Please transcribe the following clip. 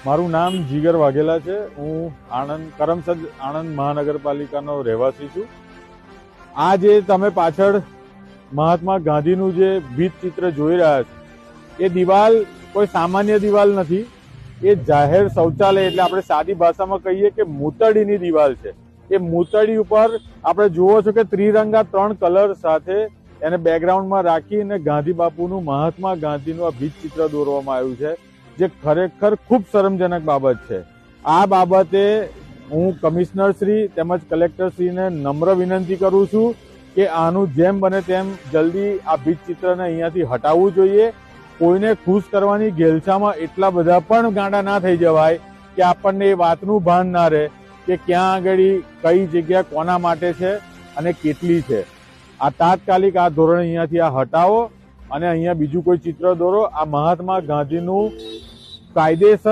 મારું નામ જીગર વાઘેલા છે। હું આણંદ કરમસદ આણંદ મહાનગરપાલિકાનો રહેવાસી છું। આ જે તમે પાછળ મહાત્મા ગાંધીનું જે ભીત ચિત્ર જોઈ રહ્યા છો એ દિવાલ કોઈ સામાન્ય દિવાલ નથી, એ જાહેર શૌચાલય એટલે આપણે સાદી ભાષામાં કહીએ કે મૂતળીની દિવાલ છે। એ મૂતળી ઉપર આપણે જુઓ છો કે ત્રિરંગા 3 કલર સાથે એને બેકગ્રાઉન્ડમાં રાખીને ગાંધી બાપુનું મહાત્મા ગાંધીનું આ ભીત ચિત્ર દોરવામાં આવ્યું છે, જે ખરેખર ખૂબ શરમજનક બાબત છે। આ બાબતે હું કમિશનર શ્રી તેમજ કલેક્ટર શ્રીને નમ્ર વિનંતી કરું છું કે આનું જેમ બને તેમ જલ્દી આ ભીત ચિત્રને અહીંયાથી હટાવવું જોઈએ। કોઈને ખુશ કરવાની ઘેલછામાં એટલા બધા પણ ગાંડા ના થઈ જવાય કે આપણને એ વાતનું ભાન ના રહે કે ક્યાં આગળ કઈ જગ્યા કોના માટે છે અને કેટલી છે। આ તાત્કાલિક આ ધોરણે અહીંયાથી આ હટાવો અને અહીંયા બીજું કોઈ ચિત્ર દોરો। આ મહાત્મા ગાંધીનું કાયદેસર